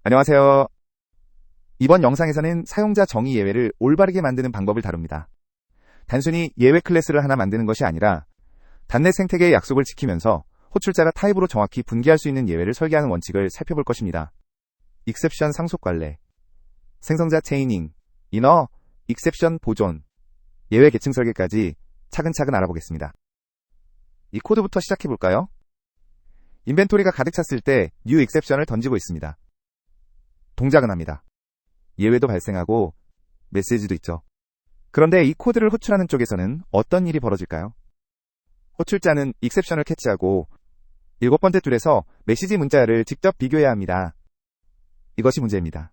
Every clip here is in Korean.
안녕하세요. 이번 영상에서는 사용자 정의 예외를 올바르게 만드는 방법을 다룹니다. 단순히 예외 클래스를 하나 만드는 것이 아니라 단넷 생태계의 약속을 지키면서 호출자가 타입으로 정확히 분개할 수 있는 예외를 설계하는 원칙을 살펴볼 것입니다. 익셉션 상속 관례, 생성자 체이닝, 이너, 익셉션 보존, 예외 계층 설계까지 차근차근 알아보겠습니다. 이 코드부터 시작해볼까요? 인벤토리가 가득 찼을 때 new exception을 던지고 있습니다. 동작은 합니다. 예외도 발생하고 메시지도 있죠. 그런데 이 코드를 호출하는 쪽에서는 어떤 일이 벌어질까요? 호출자는 익셉션을 캐치하고 7번째 줄에서 메시지 문자열을 직접 비교해야 합니다. 이것이 문제입니다.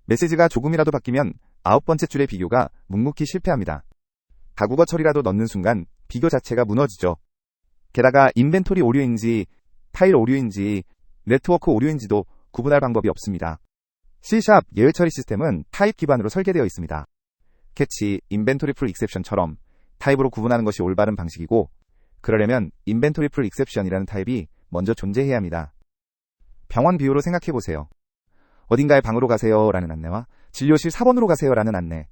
메시지가 조금이라도 바뀌면 9번째 줄의 비교가 묵묵히 실패합니다. 다국어 처리라도 넣는 순간 비교 자체가 무너지죠. 게다가 인벤토리 오류인지 파일 오류인지 네트워크 오류인지도 구분할 방법이 없습니다. C# 예외 처리 시스템은 타입 기반으로 설계되어 있습니다. 캐치, 인벤토리 풀 익셉션처럼 타입으로 구분하는 것이 올바른 방식이고, 그러려면 인벤토리 풀 익셉션이라는 타입이 먼저 존재해야 합니다. 병원 비유로 생각해보세요. 어딘가에 방으로 가세요 라는 안내와 진료실 4번으로 가세요 라는 안내,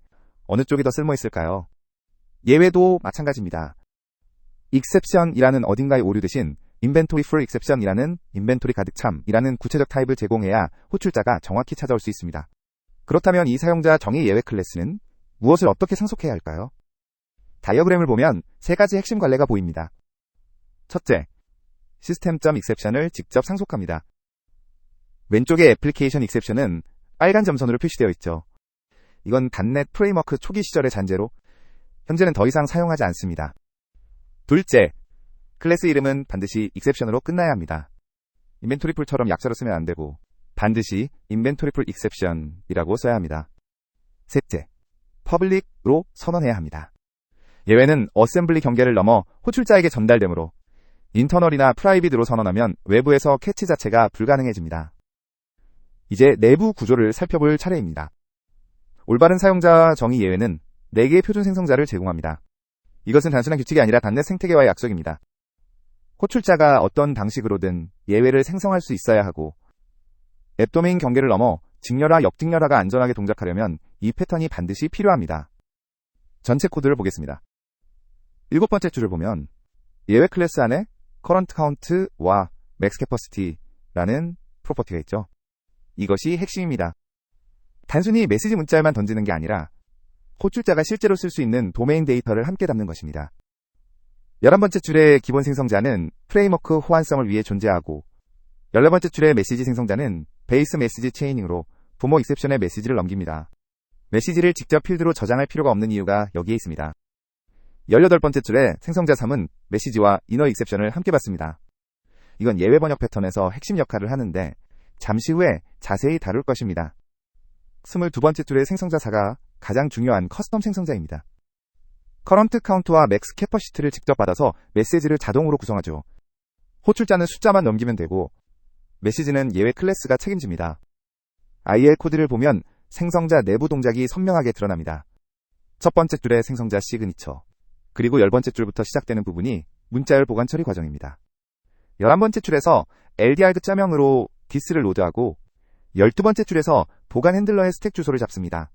어느 쪽이 더 쓸모있을까요? 예외도 마찬가지입니다. 익셉션이라는 어딘가의 오류 대신 인벤토리 풀 익셉션이라는 인벤토리 가득참이라는 구체적 타입을 제공해야 호출자가 정확히 찾아올 수 있습니다. 그렇다면 이 사용자 정의 예외 클래스는 무엇을 어떻게 상속해야 할까요? 다이어그램을 보면 세 가지 핵심 관례가 보입니다. 첫째, 시스템.exception을 직접 상속합니다. 왼쪽의 애플리케이션 익셉션은 빨간 점선으로 표시되어 있죠. 이건 단넷 프레임워크 초기 시절의 잔재로 현재는 더 이상 사용하지 않습니다. 둘째, 클래스 이름은 반드시 익셉션으로 끝나야 합니다. 인벤토리 풀처럼 약자로 쓰면 안 되고 반드시 인벤토리 풀 익셉션이라고 써야 합니다. 셋째, 퍼블릭으로 선언해야 합니다. 예외는 어셈블리 경계를 넘어 호출자에게 전달되므로 인터널이나 프라이빗으로 선언하면 외부에서 캐치 자체가 불가능해집니다. 이제 내부 구조를 살펴볼 차례입니다. 올바른 사용자 정의 예외는 4개의 표준 생성자를 제공합니다. 이것은 단순한 규칙이 아니라 단넷 생태계와의 약속입니다. 호출자가 어떤 방식으로든 예외를 생성할 수 있어야 하고, 앱 도메인 경계를 넘어 직렬화, 역직렬화가 안전하게 동작하려면 이 패턴이 반드시 필요합니다. 전체 코드를 보겠습니다. 7번째 줄을 보면 예외 클래스 안에 current count와 max capacity라는 프로퍼티가 있죠. 이것이 핵심입니다. 단순히 메시지 문자열만 던지는 게 아니라 호출자가 실제로 쓸 수 있는 도메인 데이터를 함께 담는 것입니다. 11번째 줄의 기본 생성자는 프레임워크 호환성을 위해 존재하고, 14번째 줄의 메시지 생성자는 베이스 메시지 체이닝으로 부모 익셉션의 메시지를 넘깁니다. 메시지를 직접 필드로 저장할 필요가 없는 이유가 여기에 있습니다. 18번째 줄의 생성자 3은 메시지와 이너 익셉션을 함께 받습니다. 이건 예외 번역 패턴에서 핵심 역할을 하는데 잠시 후에 자세히 다룰 것입니다. 22번째 줄의 생성자 4가 가장 중요한 커스텀 생성자입니다. 커런트 카운트와 맥스 캐퍼시티를 직접 받아서 메시지를 자동으로 구성하죠. 호출자는 숫자만 넘기면 되고 메시지는 예외 클래스가 책임집니다. IL 코드를 보면 생성자 내부 동작이 선명하게 드러납니다. 첫 번째 줄의 생성자 시그니처, 그리고 10번째 줄부터 시작되는 부분이 문자열 보관 처리 과정입니다. 11번째 줄에서 LDR드 짜명으로 디스를 로드하고 12번째 줄에서 보관 핸들러의 스택 주소를 잡습니다.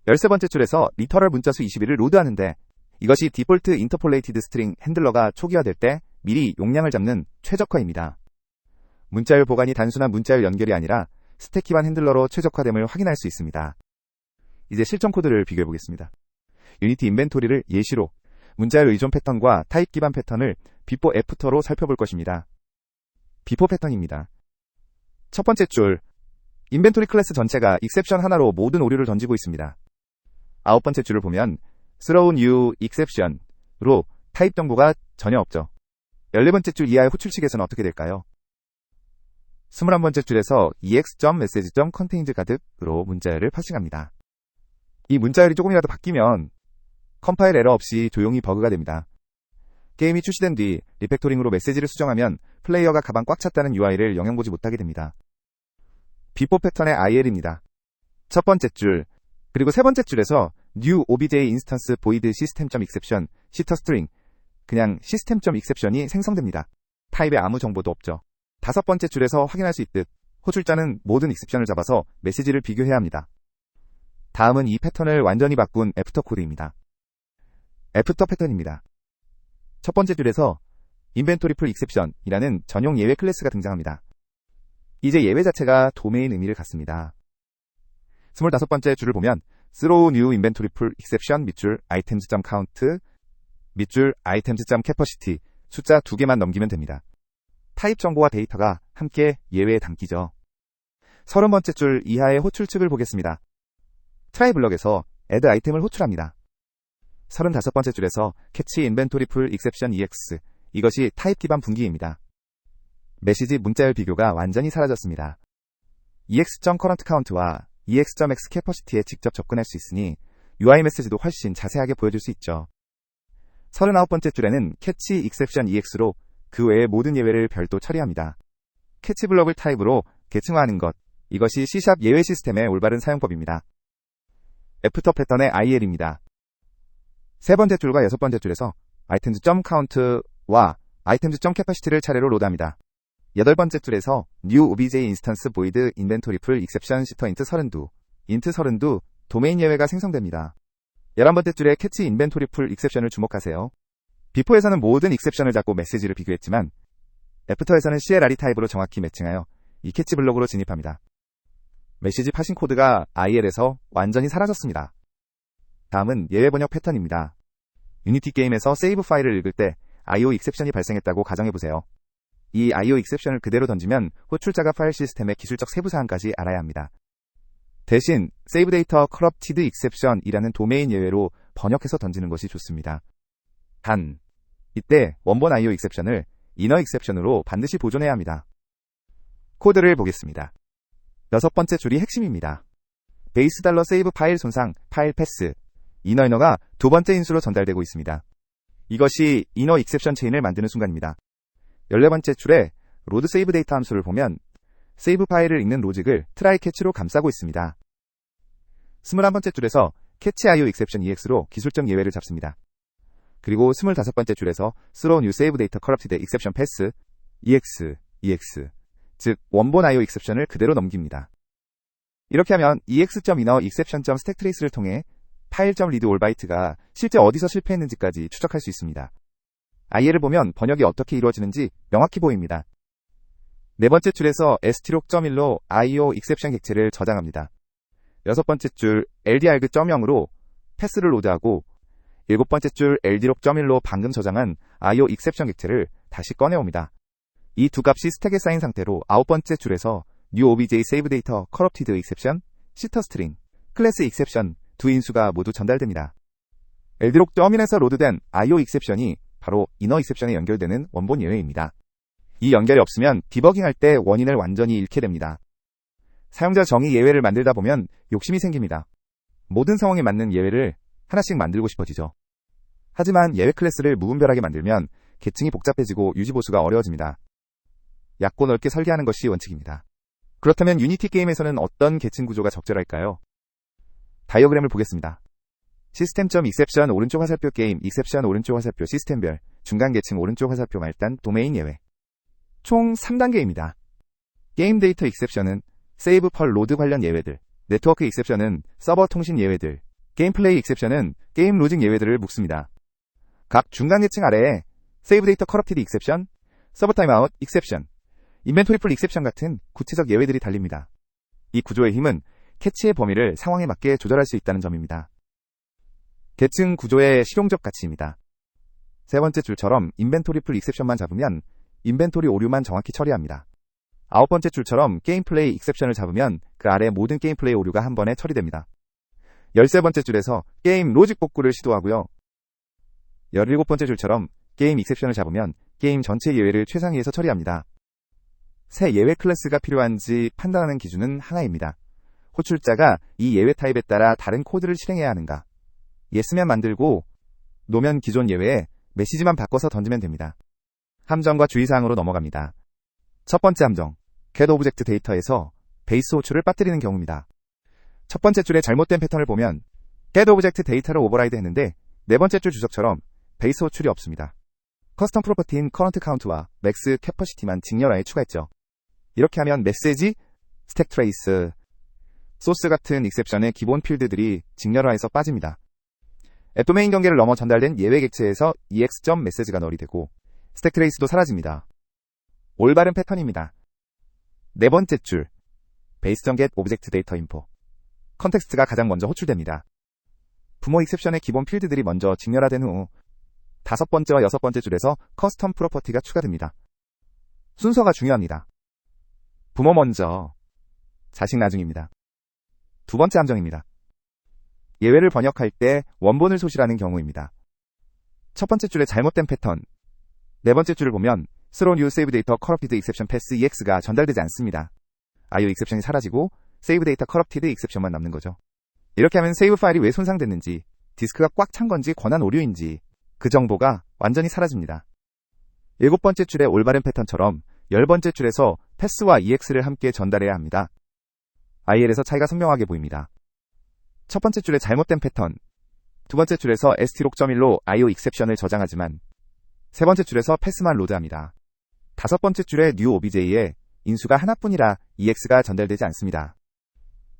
13번째 줄에서 리터럴 문자수 21을 로드하는데, 이것이 디폴트 인터폴레이티드 스트링 핸들러가 초기화될 때 미리 용량을 잡는 최적화입니다. 문자열 보관이 단순한 문자열 연결이 아니라 스택 기반 핸들러로 최적화됨을 확인할 수 있습니다. 이제 실전 코드를 비교해 보겠습니다. 유니티 인벤토리를 예시로 문자열 의존 패턴과 타입 기반 패턴을 비포 애프터로 살펴볼 것입니다. 비포 패턴입니다. 첫 번째 줄, 인벤토리 클래스 전체가 익셉션 하나로 모든 오류를 던지고 있습니다. 9번째 줄을 보면 throw new exception으로 타입 정보가 전혀 없죠. 14번째 줄 이하의 호출 측에서는 어떻게 될까요? 21번째 줄에서 ex.message.contains 가득으로 문자열을 파싱합니다. 이 문자열이 조금이라도 바뀌면 컴파일 에러 없이 조용히 버그가 됩니다. 게임이 출시된 뒤 리팩토링으로 메시지를 수정하면 플레이어가 가방 꽉 찼다는 UI를 영향보지 못하게 됩니다. 비포 패턴의 IL입니다. 첫 번째 줄, 그리고 세 번째 줄에서 new obj instance void system.exception 시터 스트링, 그냥 system.exception이 생성됩니다. 타입에 아무 정보도 없죠. 5번째 줄에서 확인할 수 있듯 호출자는 모든 익셉션을 잡아서 메시지를 비교해야 합니다. 다음은 이 패턴을 완전히 바꾼 애프터 코드입니다. 애프터 패턴입니다. 첫 번째 줄에서 인벤토리 풀 익셉션이라는 전용 예외 클래스가 등장합니다. 이제 예외 자체가 도메인 의미를 갖습니다. 25번째 줄을 보면 throw new inventory pull exception 밑줄 items.count 밑줄 items.capacity 숫자 2개만 넘기면 됩니다. 타입 정보와 데이터가 함께 예외에 담기죠. 30번째 줄 이하의 호출 측을 보겠습니다. try 블럭에서 add 아이템을 호출합니다. 35번째 줄에서 catch inventory pull exception ex 이것이 타입 기반 분기입니다. 메시지 문자열 비교가 완전히 사라졌습니다. ex.currentCount와 ex.xCapacity에 직접 접근할 수 있으니 UI 메시지도 훨씬 자세하게 보여줄 수 있죠. 39번째 줄에는 catch exception ex로 그 외의 모든 예외를 별도 처리합니다. 캐치 블럭을 타입으로 계층화하는 것, 이것이 C# 예외 시스템의 올바른 사용법입니다. 애프터 패턴의 IL입니다. 세 번째 줄과 여섯 번째 줄에서 items.count와 items.capacity를 차례로 로드합니다. 여덟 번째 줄에서 new obj instance void inventory pull exception 시터 int 32, int 32 도메인 예외가 생성됩니다. 11번째 줄에 catch inventory pull exception을 주목하세요. 비포에서는 모든 익셉션을 잡고 메시지를 비교했지만 애프터에서는 CLRE 타입으로 정확히 매칭하여 이 캐치 블록으로 진입합니다. 메시지 파싱 코드가 IL에서 완전히 사라졌습니다. 다음은 예외 번역 패턴입니다. 유니티 게임에서 세이브 파일을 읽을 때 IO 익셉션이 발생했다고 가정해보세요. 이 IO 익셉션을 그대로 던지면 호출자가 파일 시스템의 기술적 세부사항까지 알아야 합니다. 대신 세이브 데이터 커럽티드 익셉션이라는 도메인 예외로 번역해서 던지는 것이 좋습니다. 단, 이때 원본 IO 익셉션을 이너 익셉션으로 반드시 보존해야 합니다. 코드를 보겠습니다. 여섯 번째 줄이 핵심입니다. 베이스 달러 세이브 파일 손상, 파일 패스, 이너가 두 번째 인수로 전달되고 있습니다. 이것이 이너 익셉션 체인을 만드는 순간입니다. 14번째 줄에 로드 세이브 데이터 함수를 보면 세이브 파일을 읽는 로직을 트라이 캐치로 감싸고 있습니다. 21번째 줄에서 캐치 IO 익셉션 EX로 기술적 예외를 잡습니다. 그리고 25번째 줄에서 throw new save data corrupted exception pass EX, 즉 원본 IO 익셉션을 그대로 넘깁니다. 이렇게 하면 ex.inner exception.stacktrace를 통해 file.read_all_byte가 실제 어디서 실패했는지까지 추적할 수 있습니다. IL을 보면 번역이 어떻게 이루어지는지 명확히 보입니다. 네 번째 줄에서 strok.1로 IO exception 객체를 저장합니다. 여섯 번째 줄 LDarg.0으로 패스를 로드하고 일곱 번째 줄 ldroc.1로 방금 저장한 IO 익셉션 객체를 다시 꺼내옵니다. 이 두 값이 스택에 쌓인 상태로 아홉 번째 줄에서 new obj save data corrupted exception, 시터 스트링, 클래스 익셉션 두 인수가 모두 전달됩니다. ldroc.1에서 로드된 IO 익셉션이 바로 이너 익셉션에 연결되는 원본 예외입니다. 이 연결이 없으면 디버깅할 때 원인을 완전히 잃게 됩니다. 사용자 정의 예외를 만들다 보면 욕심이 생깁니다. 모든 상황에 맞는 예외를 하나씩 만들고 싶어지죠. 하지만 예외 클래스를 무분별하게 만들면 계층이 복잡해지고 유지보수가 어려워집니다. 얕고 넓게 설계하는 것이 원칙입니다. 그렇다면 유니티 게임에서는 어떤 계층 구조가 적절할까요? 다이어그램을 보겠습니다. 시스템.exception 오른쪽 화살표 게임, exception 오른쪽 화살표 시스템별, 중간 계층 오른쪽 화살표 말단, 도메인 예외. 총 3단계입니다. 게임 데이터 익셉션은 세이브 펄 로드 관련 예외들, 네트워크 익셉션은 서버 통신 예외들, 게임 플레이 익셉션은 게임 로직 예외들을 묶습니다. 각 중간 계층 아래에 세이브 데이터 커럽티드 익셉션, 서버 타임아웃 익셉션, 인벤토리 풀 익셉션 같은 구체적 예외들이 달립니다. 이 구조의 힘은 캐치의 범위를 상황에 맞게 조절할 수 있다는 점입니다. 계층 구조의 실용적 가치입니다. 세 번째 줄처럼 인벤토리 풀 익셉션만 잡으면 인벤토리 오류만 정확히 처리합니다. 아홉 번째 줄처럼 게임 플레이 익셉션을 잡으면 그 아래 모든 게임 플레이 오류가 한 번에 처리됩니다. 13번째 줄에서 게임 로직 복구를 시도하고요. 17번째 줄처럼 게임 익셉션을 잡으면 게임 전체 예외를 최상위에서 처리합니다. 새 예외 클래스가 필요한지 판단하는 기준은 하나입니다. 호출자가 이 예외 타입에 따라 다른 코드를 실행해야 하는가? 예스면 만들고 노면 기존 예외에 메시지만 바꿔서 던지면 됩니다. 함정과 주의사항으로 넘어갑니다. 첫 번째 함정, get 오브젝트 데이터에서 베이스 호출을 빠뜨리는 경우입니다. 첫 번째 줄에 잘못된 패턴을 보면 get 오브젝트 데이터를 오버라이드 했는데 네 번째 줄 주석처럼 베이스 호출이 없습니다. 커스텀 프로퍼티인 current count와 max capacity만 직렬하에 추가했죠. 이렇게 하면 메시지 스택 트레이스, 소스 같은 익셉션의 기본 필드들이 직렬화해서 빠집니다. 앱 도메인 경계를 넘어 전달된 예외 객체에서 ex. 메시지가 널이되고 스택 트레이스도 사라집니다. 올바른 패턴입니다. 네 번째 줄, based on get object data info. 컨텍스트가 가장 먼저 호출됩니다. 부모 익셉션의 기본 필드들이 먼저 직렬화된 후 다섯 번째와 여섯 번째 줄에서 커스텀 프로퍼티가 추가됩니다. 순서가 중요합니다. 부모 먼저, 자식 나중입니다. 두 번째 함정입니다. 예외를 번역할 때 원본을 소실하는 경우입니다. 첫 번째 줄의 잘못된 패턴, 네 번째 줄을 보면 throw new save data corrupted exception pass ex가 전달되지 않습니다. IO 익셉션이 사라지고 save data corrupted exception만 남는 거죠. 이렇게 하면 세이브 파일이 왜 손상됐는지, 디스크가 꽉 찬 건지 권한 오류인지 그 정보가 완전히 사라집니다. 일곱 번째 줄의 올바른 패턴처럼 열 번째 줄에서 패스와 EX를 함께 전달해야 합니다. IL에서 차이가 선명하게 보입니다. 첫 번째 줄의 잘못된 패턴, 두 번째 줄에서 ST6.1로 IO 익셉션을 저장하지만 세 번째 줄에서 패스만 로드합니다. 다섯 번째 줄의 new OBJ에 인수가 하나뿐이라 EX가 전달되지 않습니다.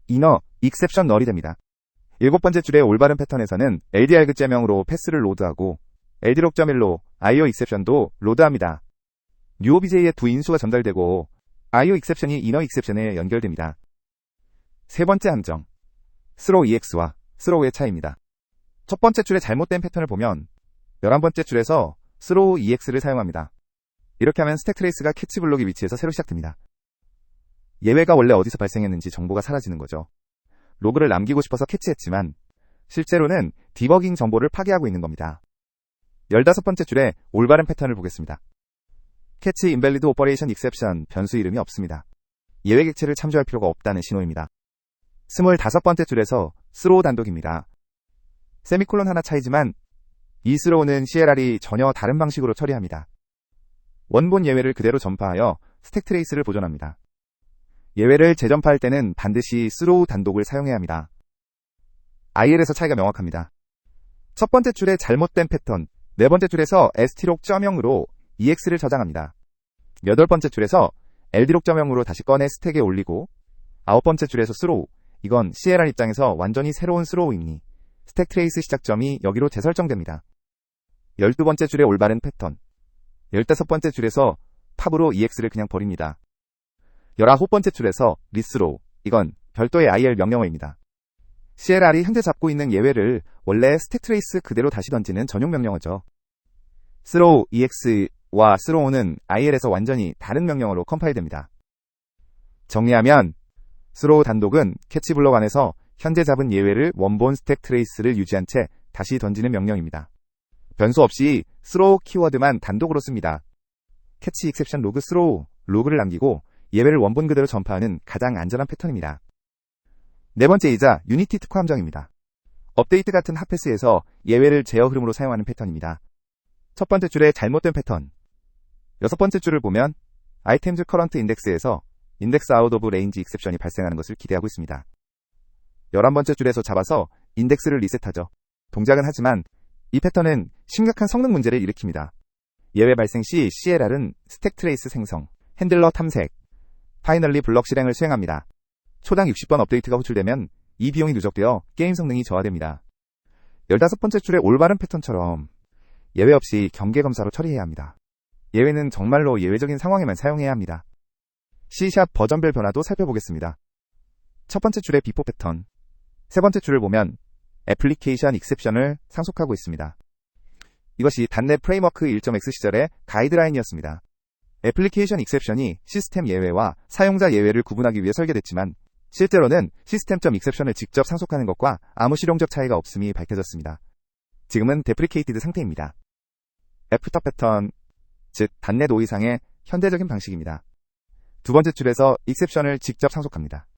이너 익셉션 널이 됩니다. 일곱 번째 줄의 올바른 패턴에서는 LDR 급제명으로 패스를 로드하고 LD6.1로 IO 익셉션도 로드합니다. new OBJ에 두 인수가 전달되고 IO 익셉션이 이너 익셉션에 연결됩니다. 세 번째 함정, throw EX와 throw의 차이입니다. 첫 번째 줄의 잘못된 패턴을 보면 11번째 줄에서 throw EX를 사용합니다. 이렇게 하면 스택 트레이스가 캐치 블록의 위치에서 새로 시작됩니다. 예외가 원래 어디서 발생했는지 정보가 사라지는 거죠. 로그를 남기고 싶어서 캐치했지만 실제로는 디버깅 정보를 파괴하고 있는 겁니다. 15번째 줄에 올바른 패턴을 보겠습니다. 캐치 인밸리드 오퍼레이션 익셉션 변수 이름이 없습니다. 예외 객체를 참조할 필요가 없다는 신호입니다. 25번째 줄에서 throw 단독입니다. 세미콜론 하나 차이지만 이 throw는 CLR이 전혀 다른 방식으로 처리합니다. 원본 예외를 그대로 전파하여 스택 트레이스를 보존합니다. 예외를 재전파할 때는 반드시 throw 단독을 사용해야 합니다. IL에서 차이가 명확합니다. 첫 번째 줄의 잘못된 패턴, 네 번째 줄에서 ST6.0으로 EX를 저장합니다. 여덟 번째 줄에서 LD6.0으로 다시 꺼내 스택에 올리고 아홉 번째 줄에서 throw, 이건 CLR 입장에서 완전히 새로운 throw이니 스택 트레이스 시작점이 여기로 재설정됩니다. 12번째 줄의 올바른 패턴, 15번째 줄에서 팝으로 EX를 그냥 버립니다. 19번째 줄에서 리스로우, 이건 별도의 IL 명령어입니다. CLR이 현재 잡고 있는 예외를 원래 스택 트레이스 그대로 다시 던지는 전용 명령어죠. throw EX와 throw는 IL에서 완전히 다른 명령어로 컴파일됩니다. 정리하면 throw 단독은 캐치 블록 안에서 현재 잡은 예외를 원본 스택 트레이스를 유지한 채 다시 던지는 명령입니다. 변수 없이 throw 키워드만 단독으로 씁니다. 캐치 익셉션 로그 throw 로그를 남기고 예외를 원본 그대로 전파하는 가장 안전한 패턴입니다. 네 번째이자 유니티 특화 함정입니다. 업데이트 같은 핫패스에서 예외를 제어 흐름으로 사용하는 패턴입니다. 첫 번째 줄의 잘못된 패턴, 여섯 번째 줄을 보면 아이템즈 커런트 인덱스에서 인덱스 아웃 오브 레인지 익셉션이 발생하는 것을 기대하고 있습니다. 11번째 줄에서 잡아서 인덱스를 리셋하죠. 동작은 하지만 이 패턴은 심각한 성능 문제를 일으킵니다. 예외 발생 시 CLR은 스택 트레이스 생성, 핸들러 탐색, 파이널리 블럭 실행을 수행합니다. 초당 60번 업데이트가 호출되면 이 비용이 누적되어 게임 성능이 저하됩니다. 15번째 줄의 올바른 패턴처럼 예외 없이 경계 검사로 처리해야 합니다. 예외는 정말로 예외적인 상황에만 사용해야 합니다. C# 버전별 변화도 살펴보겠습니다. 첫 번째 줄의 비포 패턴, 세 번째 줄을 보면 애플리케이션 익셉션을 상속하고 있습니다. 이것이 닷넷 프레임워크 1.x 시절의 가이드라인이었습니다. 애플리케이션 익셉션이 시스템 예외와 사용자 예외를 구분하기 위해 설계됐지만 실제로는 시스템.익셉션을 직접 상속하는 것과 아무 실용적 차이가 없음이 밝혀졌습니다. 지금은 데프리케이티드 상태입니다. 애프터 패턴, 즉 닷넷 5 이상의 현대적인 방식입니다. 두 번째 줄에서 익셉션을 직접 상속합니다.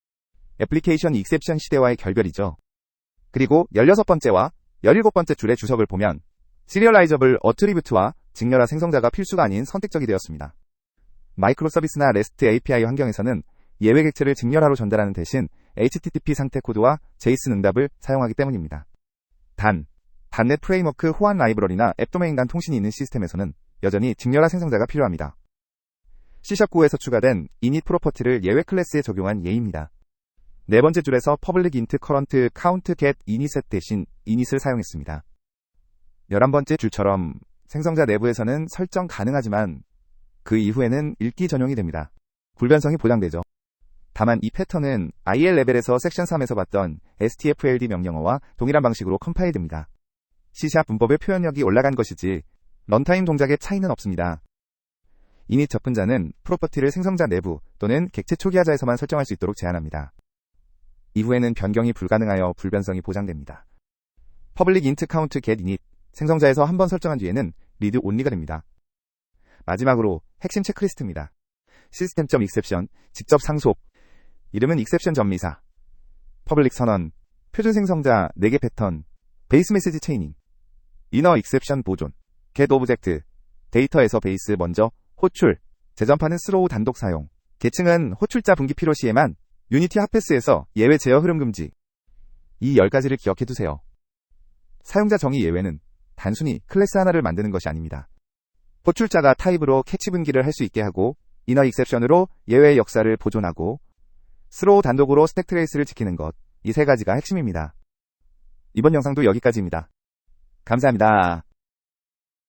애플리케이션 익셉션 시대와의 결별이죠. 그리고 16번째와 17번째 줄의 주석을 보면 시리얼라이저블 어트리뷰트와 직렬화 생성자가 필수가 아닌 선택적이 되었습니다. 마이크로 서비스나 REST API 환경에서는 예외 객체를 직렬화로 전달하는 대신 HTTP 상태 코드와 JSON 응답을 사용하기 때문입니다. 단, 닷넷 프레임워크 호환 라이브러리나 앱 도메인 간 통신이 있는 시스템에서는 여전히 직렬화 생성자가 필요합니다. C#9에서 추가된 init 프로퍼티를 예외 클래스에 적용한 예입니다. 네 번째 줄에서 public int current count get initset 대신 init을 사용했습니다. 11번째 줄처럼 생성자 내부에서는 설정 가능하지만 그 이후에는 읽기 전용이 됩니다. 불변성이 보장되죠. 다만 이 패턴은 IL 레벨에서 섹션 3에서 봤던 stfld 명령어와 동일한 방식으로 컴파일됩니다. C# 문법의 표현력이 올라간 것이지 런타임 동작의 차이는 없습니다. init 접근자는 프로퍼티를 생성자 내부 또는 객체 초기화자에서만 설정할 수 있도록 제한합니다. 이후에는 변경이 불가능하여 불변성이 보장됩니다. public int count get init 생성자에서 한번 설정한 뒤에는 read only가 됩니다. 마지막으로 핵심 체크리스트입니다. system.exception 직접 상속 이름은 exception 전미사 public 선언 표준 생성자 4개 패턴 베이스 메시지 체이닝 inner exception 보존 get object 데이터에서 베이스 먼저 호출 재전파는 스로우 단독 사용 계층은 호출자 분기 필요 시에만 유니티 핫패스에서 예외 제어 흐름 금지 이 10가지를 기억해두세요. 사용자 정의 예외는 단순히 클래스 하나를 만드는 것이 아닙니다. 호출자가 타입으로 캐치 분기를 할 수 있게 하고 이너 익셉션으로 예외의 역사를 보존하고 스로우 단독으로 스택 트레이스를 지키는 것 이 3가지가 핵심입니다. 이번 영상도 여기까지입니다. 감사합니다.